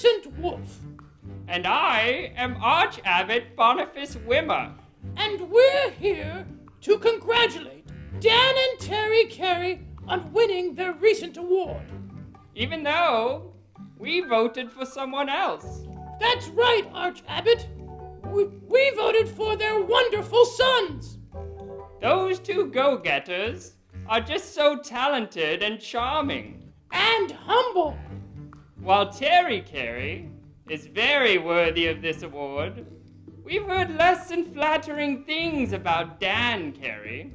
Vincent Wolfe. And I am Arch-Abbot Boniface Wimmer. And we're here to congratulate Dan and Terri Carey on winning their recent award. Even though we voted for someone else. That's right, Arch-Abbot. We voted for their wonderful sons. Those two go-getters are just so talented and charming. And humble. While Terri Carey is very worthy of this award, we've heard less than flattering things about Dan Carey.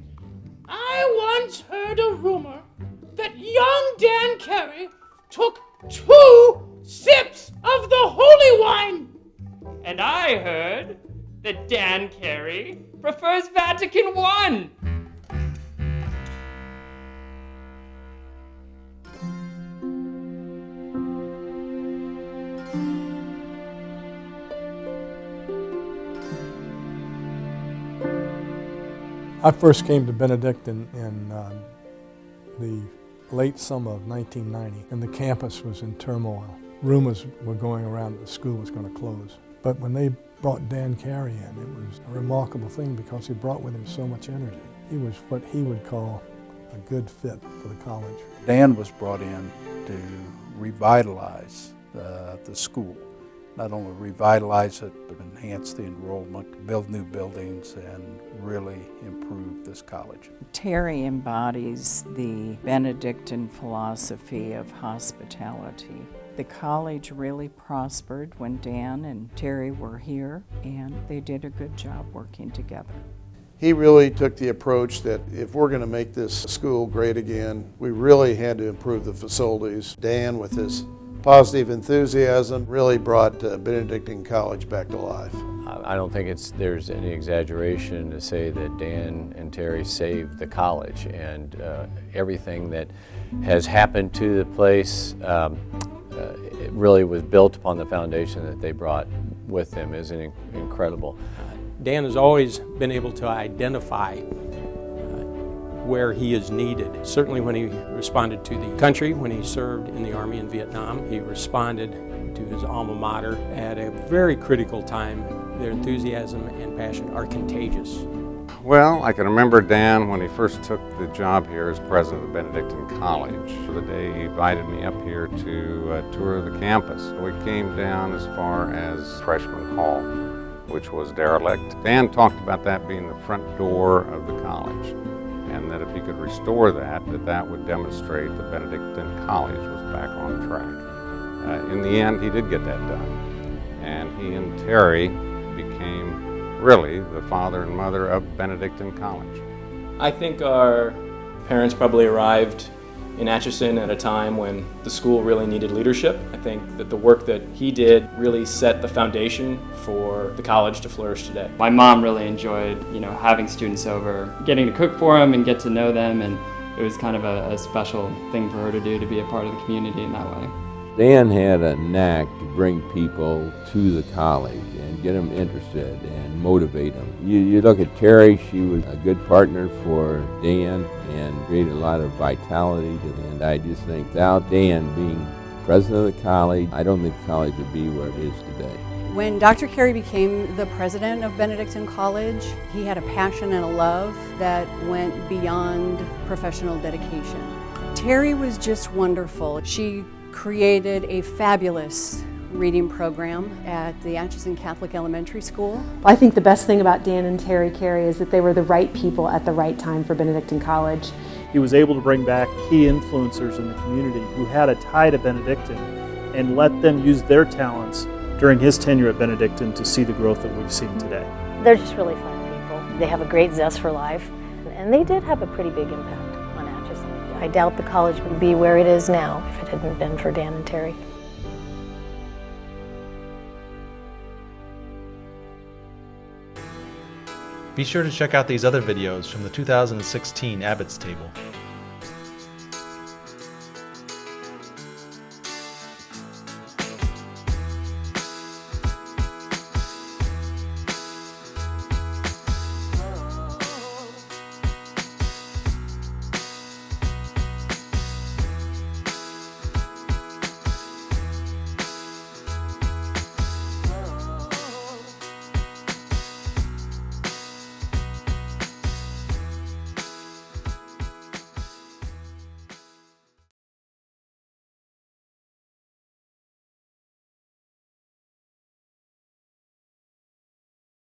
I once heard a rumor that young Dan Carey took 2 sips of the holy wine. And I heard that Dan Carey prefers Vatican I. I first came to Benedict in the late summer of 1990, and the campus was in turmoil. Rumors were going around that the school was going to close. But when they brought Dan Carey in, it was a remarkable thing because he brought with him so much energy. He was what he would call a good fit for the college. Dan was brought in to revitalize the school. Not only revitalize it, but enhance the enrollment, build new buildings, and really improve this college. Terri embodies the Benedictine philosophy of hospitality. The college really prospered when Dan and Terri were here, and they did a good job working together. He really took the approach that if we're going to make this school great again, we really had to improve the facilities. Dan, with his positive enthusiasm, really brought Benedictine College back to life. I don't think there's any exaggeration to say that Dan and Terri saved the college, and everything that has happened to the place it really was built upon the foundation that they brought with them. Is incredible. Dan has always been able to identify where he is needed. Certainly when he responded to the country, when he served in the Army in Vietnam, he responded to his alma mater at a very critical time. Their enthusiasm and passion are contagious. Well, I can remember Dan when he first took the job here as president of Benedictine College. The day he invited me up here to tour the campus. We came down as far as Freshman Hall, which was derelict. Dan talked about that being the front door of the college, and that if he could restore that, that would demonstrate that Benedictine College was back on track. In the end, he did get that done, and he and Terri became really the father and mother of Benedictine College. I think our parents probably arrived in Atchison at a time when the school really needed leadership. I think that the work that he did really set the foundation for the college to flourish today. My mom really enjoyed, having students over, getting to cook for them and get to know them, and it was kind of a special thing for her to do, to be a part of the community in that way. Dan had a knack to bring people to the college and get them interested and motivate them. You look at Terri, she was a good partner for Dan and created a lot of vitality to them. And I just think without Dan being president of the college, I don't think the college would be where it is today. When Dr. Carey became the president of Benedictine College, he had a passion and a love that went beyond professional dedication. Terri was just wonderful. She created a fabulous reading program at the Atchison Catholic Elementary School. I think the best thing about Dan and Terri Carey is that they were the right people at the right time for Benedictine College. He was able to bring back key influencers in the community who had a tie to Benedictine and let them use their talents during his tenure at Benedictine to see the growth that we've seen today. They're just really fun people. They have a great zest for life, and they did have a pretty big impact on Atchison. I doubt the college would be where it is now if it hadn't been for Dan and Terri. Be sure to check out these other videos from the 2016 Abbott's Table.